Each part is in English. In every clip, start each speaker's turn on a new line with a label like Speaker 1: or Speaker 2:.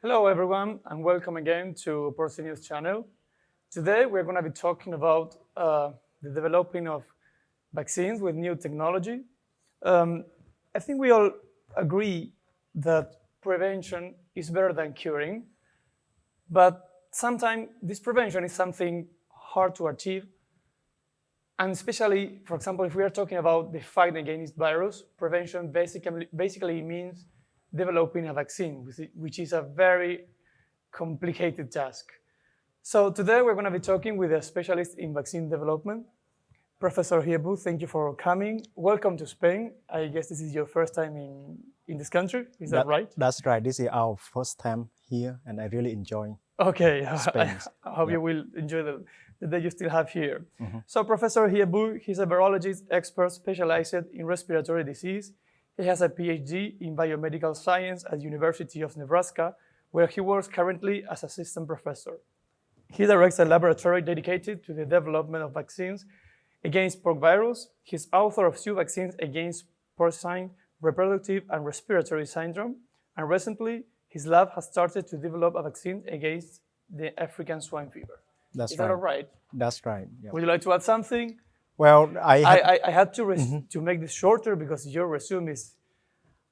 Speaker 1: Hello everyone and welcome again to Porcina's channel. Today we're going to be talking about the developing of vaccines with new technology. I think we all agree that prevention is better than curing, but sometimes this prevention is something hard to achieve. And especially, for example, if we are talking about the fight against virus, prevention basically means developing a vaccine, which is a very complicated task. So today we're going to be talking with a specialist in vaccine development, Professor Hiep. Thank you for coming. Welcome to Spain. I guess this is your first time in this country. Is that right?
Speaker 2: That's right. This is our first time here, and I really enjoy
Speaker 1: Okay,
Speaker 2: Spain.
Speaker 1: I hope you will enjoy the day you still have here. So Professor Hiep, he's a virologist expert specialized in respiratory disease. He has a PhD in biomedical science at University of Nebraska, where he works currently as assistant professor. He directs a laboratory dedicated to the development of vaccines against pork virus. He's author of 2 vaccines against porcine reproductive and respiratory syndrome, and recently his lab has started to develop a vaccine against the African swine fever. Is that all right?
Speaker 2: That's right. Yeah.
Speaker 1: Would you like to add something?
Speaker 2: Well,
Speaker 1: I had to make this shorter because your resume is,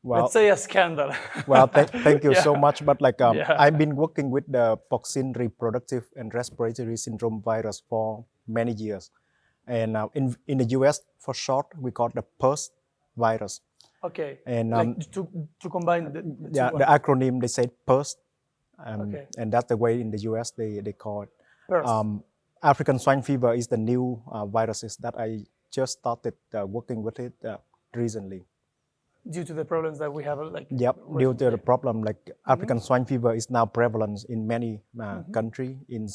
Speaker 1: let's say, a scandal.
Speaker 2: Well, thank you so much. But
Speaker 1: Yeah.
Speaker 2: I've been working with the porcine reproductive and respiratory syndrome virus for many years. And in the US, for short, we call it the PRRS virus.
Speaker 1: Okay.
Speaker 2: And
Speaker 1: like to combine the two
Speaker 2: the acronym, they say PRRS.
Speaker 1: Okay.
Speaker 2: And that's the way in the US they call it.
Speaker 1: PRRS.
Speaker 2: African swine fever is the new viruses that I just started working with it recently.
Speaker 1: Due to the problems that we have,
Speaker 2: Yep, due to the problem, African swine fever is now prevalent in many countries in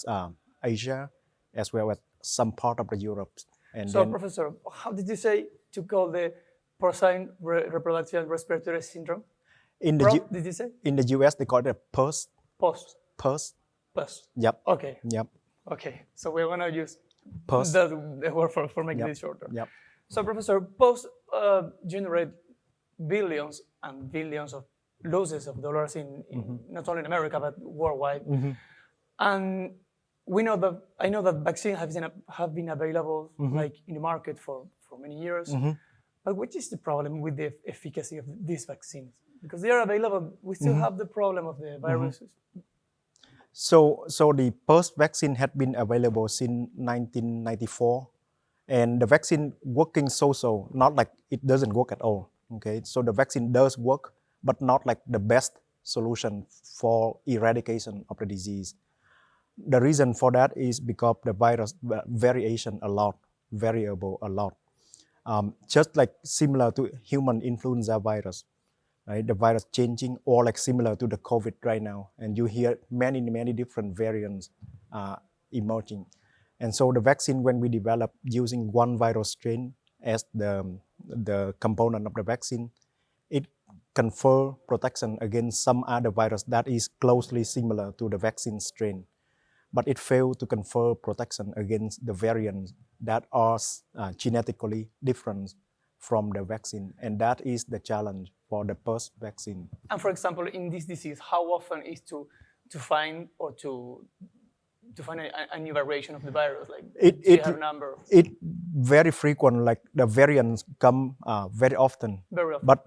Speaker 2: Asia, as well as some part of the Europe. And
Speaker 1: so, Professor, how did you say to call the porcine reproductive and respiratory syndrome?
Speaker 2: In the
Speaker 1: did you say?
Speaker 2: In the US, they call it a PRRS.
Speaker 1: PRRS.
Speaker 2: Yep.
Speaker 1: Okay.
Speaker 2: Yep.
Speaker 1: Okay. So we're gonna use
Speaker 2: PRRS.
Speaker 1: the word for making this shorter.
Speaker 2: Yep.
Speaker 1: So, Professor, PRRS generate billions and billions of losses of dollars in not only in America but worldwide. And I know that vaccines have been available in the market for many years. But what is the problem with the efficacy of these vaccines? Because they are available, we still have the problem of the viruses.
Speaker 2: So the PRRS vaccine had been available since 1994, and the vaccine working so, not like it doesn't work at all. Okay, so the vaccine does work, but not like the best solution for eradication of the disease. The reason for that is because the virus variable a lot. Just like similar to human influenza virus, right? The virus changing, or like similar to the COVID right now, and you hear many different variants emerging. And so the vaccine, when we develop using one virus strain as the component of the vaccine, it confer protection against some other virus that is closely similar to the vaccine strain. But it failed to confer protection against the variants that are genetically different from the vaccine. And that is the challenge for the PRRS vaccine.
Speaker 1: And for example, in this disease, how often is to find or to find a new variation of the virus? Do you have a number?
Speaker 2: It very frequent, like the variants come very often.
Speaker 1: Very often.
Speaker 2: But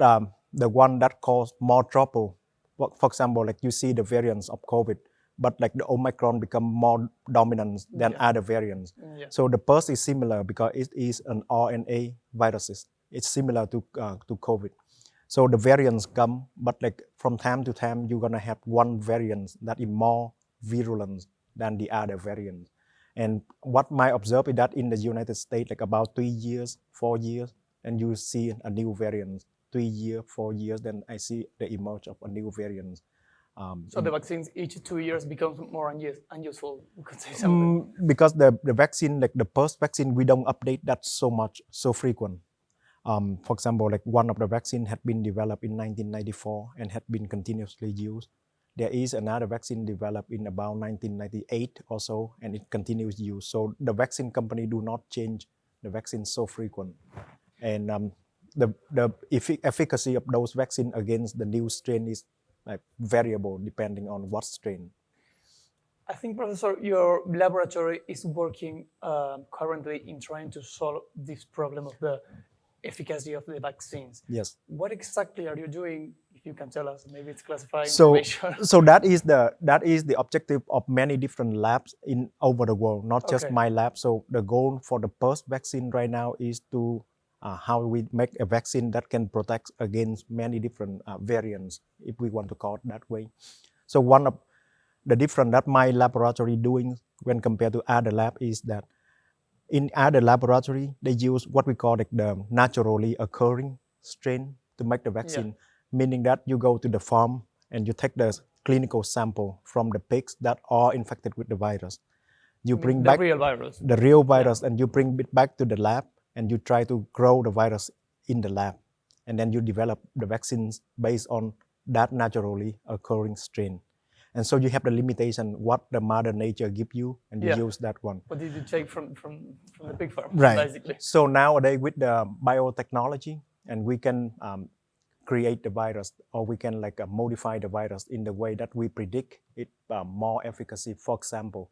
Speaker 2: the one that cause more trouble, for example, like you see the variants of COVID, but like the Omicron become more dominant than other variants.
Speaker 1: Yeah.
Speaker 2: So the PRRS is similar because it is an RNA viruses. It's similar to COVID. So the variants come, but like from time to time, you're gonna have one variant that is more virulent than the other variants. And what I observe is that in the United States, like about 3 years, 4 years, and you see a new variant. 3 years, 4 years, then I see the emerge of a new variant.
Speaker 1: So the vaccines each 2 years becomes more unuseful, we could say something.
Speaker 2: Because the vaccine, like the PRRS vaccine, we don't update that so frequent. For example, like one of the vaccine had been developed in 1994 and had been continuously used. There is another vaccine developed in about 1998 or so, and it continues use. So the vaccine company do not change the vaccine so frequent. And the efficacy of those vaccines against the new strain is like variable depending on what strain.
Speaker 1: I think, Professor, your laboratory is working currently in trying to solve this problem of the efficacy of the vaccines.
Speaker 2: Yes.
Speaker 1: What exactly are you doing? If you can tell us, maybe it's classified
Speaker 2: So,
Speaker 1: information.
Speaker 2: so that is the objective of many different labs in over the world, not just
Speaker 1: Okay.
Speaker 2: my lab. So the goal for the PRRS vaccine right now is to how we make a vaccine that can protect against many different variants, if we want to call it that way. So one of the difference that my laboratory doing when compared to other lab is that in other laboratory they use what we call the naturally occurring strain to make the vaccine, meaning that you go to the farm and you take the clinical sample from the pigs that are infected with the virus. You bring
Speaker 1: The
Speaker 2: back
Speaker 1: real virus.
Speaker 2: the real virus and you bring it back to the lab and you try to grow the virus in the lab, and then you develop the vaccines based on that naturally occurring strain. And so you have the limitation what the mother nature give you, and you use that one.
Speaker 1: What did you take from the pig farm,
Speaker 2: Right.
Speaker 1: basically?
Speaker 2: So nowadays with the biotechnology, and we can create the virus, or we can modify the virus in the way that we predict it more efficacy. For example,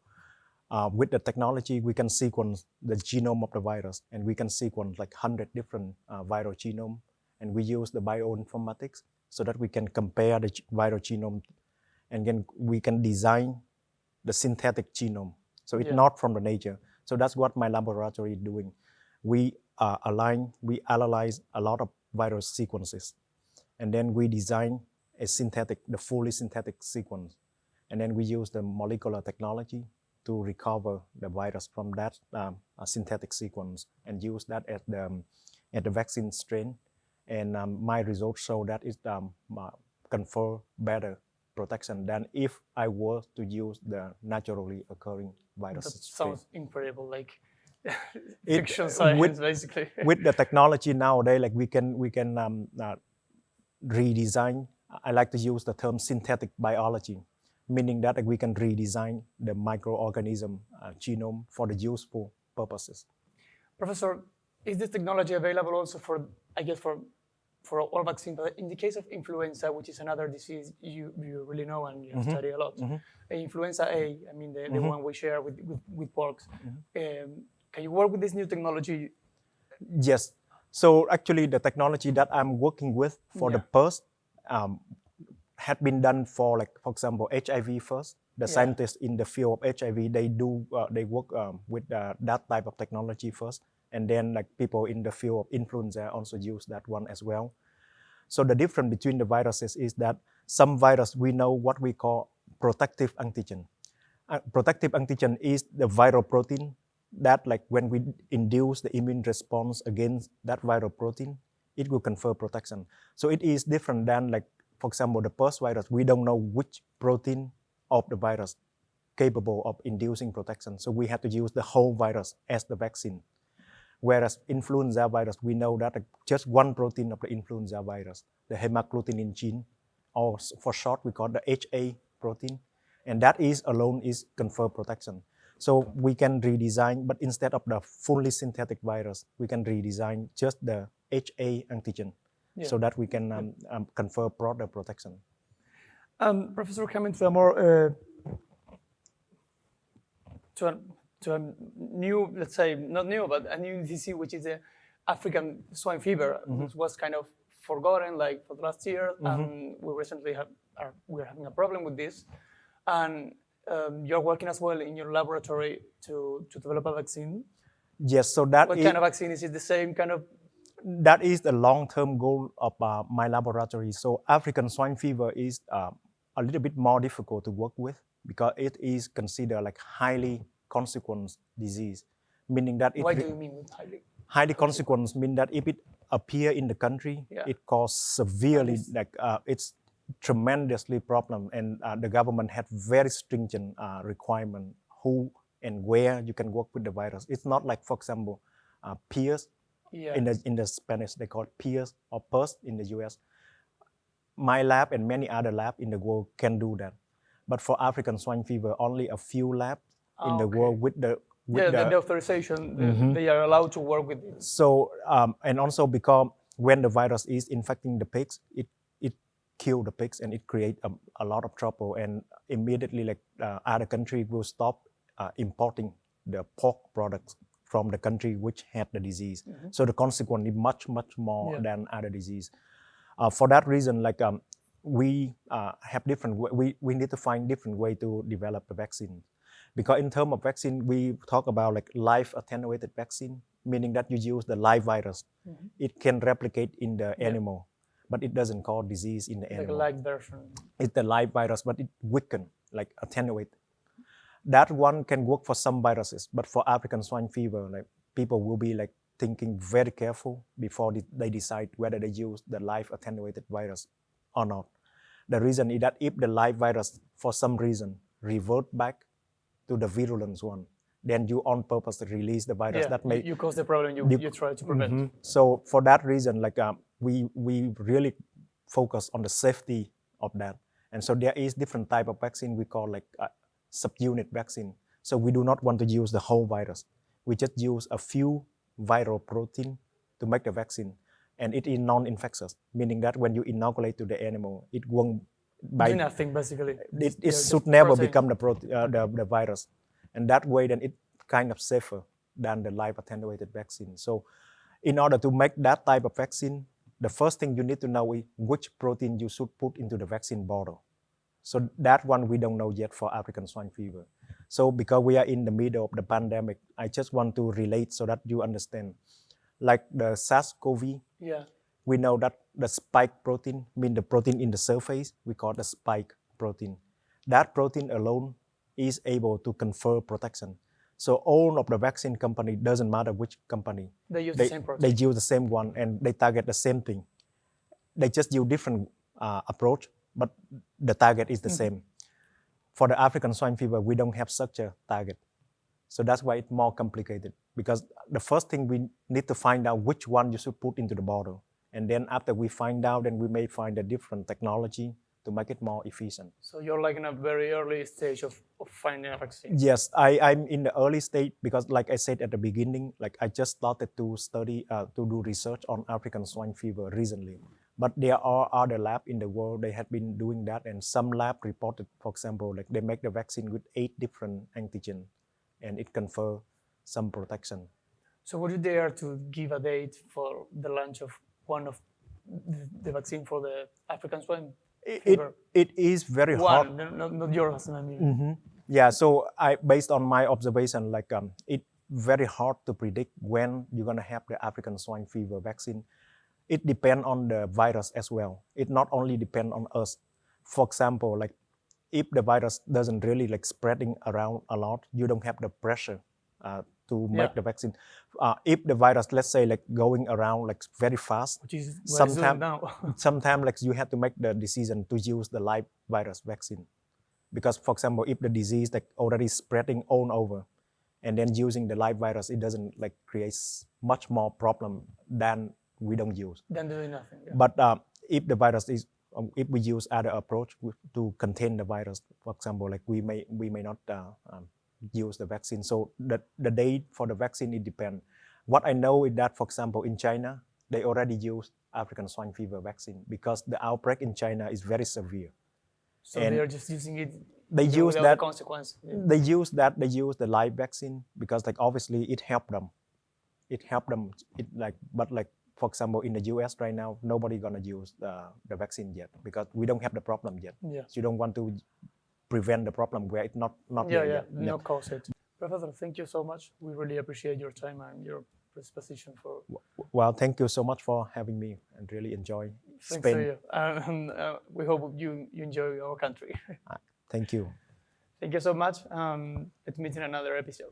Speaker 2: with the technology, we can sequence the genome of the virus, and we can sequence 100 different viral genome, and we use the bioinformatics so that we can compare the viral genome, and then we can design the synthetic genome. So it's not from the nature. So that's what my laboratory is doing. We analyze a lot of virus sequences, and then we design the fully synthetic sequence, and then we use the molecular technology to recover the virus from that synthetic sequence and use that as the vaccine strain. And my results show that it confer better protection than if I were to use the naturally occurring virus strain.
Speaker 1: Sounds incredible, like fiction science, basically.
Speaker 2: With the technology nowadays, we can redesign. I like to use the term synthetic biology, meaning that we can redesign the microorganism genome for the useful purposes.
Speaker 1: Professor, is this technology available also for all vaccines? But in the case of influenza, which is another disease you really know and you study a lot, influenza A, I mean the one we share with porks, can you work with this new technology?
Speaker 2: Yes. So actually, the technology that I'm working with for the PRRS had been done for example, HIV first. The scientists in the field of HIV, they work with that type of technology first, and then people in the field of influenza also use that one as well. So the difference between the viruses is that some virus we know what we call protective antigen. Protective antigen is the viral protein that when we induce the immune response against that viral protein, it will confer protection. So it is different than for example, the PRRS virus. We don't know which protein of the virus capable of inducing protection. So we have to use the whole virus as the vaccine. Whereas influenza virus, we know that just one protein of the influenza virus, the hemagglutinin gene, or for short we call the HA protein, and that alone confer protection. So we can redesign, but instead of the fully synthetic virus, we can redesign just the HA antigen, so that we can confer broader protection.
Speaker 1: Professor, coming to a more to a new, let's say not new, but a new disease, which is the African swine fever, which was kind of forgotten for the last year, and we recently we're having a problem with this, and you're working as well in your laboratory to develop a vaccine.
Speaker 2: Yes, so that
Speaker 1: what kind of vaccine is it? The same kind of?
Speaker 2: That is the long-term goal of my laboratory. So African swine fever is a little bit more difficult to work with because it is considered highly consequence disease, meaning that
Speaker 1: Why do you mean with
Speaker 2: highly consequence? Mean that if it appear in the country, it causes severely it's tremendously problem, and the government had very stringent requirement who and where you can work with the virus. It's not for example, peers. In the Spanish, they call it peers or PRRS in the US. My lab and many other labs in the world can do that. But for African swine fever, only a few labs in the world with the
Speaker 1: authorization, they are allowed to work with it.
Speaker 2: So, and also because when the virus is infecting the pigs, it kill the pigs and it create a lot of trouble, and immediately like other country will stop importing the pork products from the country which had the disease. So the consequence is much more than other disease. For that reason, like we have different we need to find different way to develop the vaccine, because in terms of vaccine we talk about like live attenuated vaccine, meaning that you use the live virus. It can replicate in the animal, but it doesn't cause disease in the animal.
Speaker 1: Like a light version.
Speaker 2: It's the live virus, but it weaken, like attenuate. That one can work for some viruses, but for African swine fever, like people will be like thinking very careful before they decide whether they use the live attenuated virus or not. The reason is that if the live virus for some reason revert back to the virulence one, then you on purpose release the virus that may
Speaker 1: you cause the problem you try to prevent.
Speaker 2: So for that reason, like we really focus on the safety of that, and so there is different type of vaccine we call like subunit vaccine. So we do not want to use the whole virus. We just use a few viral protein to make the vaccine, and it is non-infectious, meaning that when you inoculate to the animal, it won't
Speaker 1: do nothing basically.
Speaker 2: It should never become the virus, and that way then it kind of safer than the live attenuated vaccine. So in order to make that type of vaccine, the first thing you need to know is which protein you should put into the vaccine bottle. So that one we don't know yet for African swine fever. So because we are in the middle of the pandemic, I just want to relate so that you understand. Like the SARS-CoV, we know that the spike protein, mean the protein in the surface, we call the spike protein. That protein alone is able to confer protection. So all of the vaccine company, doesn't matter which company,
Speaker 1: they use the same protein.
Speaker 2: They use the same one and they target the same thing. They just use different approach, but the target is the same. For the African swine fever, we don't have such a target. So that's why it's more complicated, because the first thing we need to find out which one you should put into the bottle. And then after we find out, then we may find a different technology to make it more efficient.
Speaker 1: So you're like in a very early stage of finding a vaccine?
Speaker 2: Yes, I'm in the early stage because like I said at the beginning, like I just started to study, to do research on African swine fever recently. But there are other labs in the world, they have been doing that, and some lab reported, for example, like they make the vaccine with 8 different antigens and it confer some protection.
Speaker 1: So would you dare to give a date for the launch of one of the vaccine for the African swine fever?
Speaker 2: It is very hard.
Speaker 1: Not yours, I mean.
Speaker 2: Yeah, so based on my observation, like it's very hard to predict when you're gonna have the African swine fever vaccine. It depends on the virus as well. It not only depends on us. For example, like if the virus doesn't really like spreading around a lot, you don't have the pressure to make the vaccine. If the virus, let's say, like going around like very fast,
Speaker 1: which is
Speaker 2: sometimes like you have to make the decision to use the live virus vaccine, because for example, if the disease like already spreading all over, and then using the live virus, it doesn't like creates much more problem than we don't use.
Speaker 1: Then doing nothing. Yeah.
Speaker 2: But if the virus is, if we use other approach to contain the virus, for example, like we may not use the vaccine. So the date for the vaccine, it depends. What I know is that, for example, in China, they already use African swine fever vaccine because the outbreak in China is very severe.
Speaker 1: So they are just using it.
Speaker 2: They use that.
Speaker 1: Consequence. Yeah.
Speaker 2: They use the live vaccine because like obviously it helped them. But like for example in the US right now, nobody gonna use the vaccine yet because we don't have the problem yet.
Speaker 1: Yeah.
Speaker 2: So you don't want to prevent the problem where it's not there yet.
Speaker 1: Not cause it. Professor, thank you so much. We really appreciate your time and your predisposition for.
Speaker 2: Well, thank you so much for having me and really enjoy Spain.
Speaker 1: Thanks to you. And we hope you enjoy our country.
Speaker 2: Thank you.
Speaker 1: Thank you so much. Let's meet in another episode.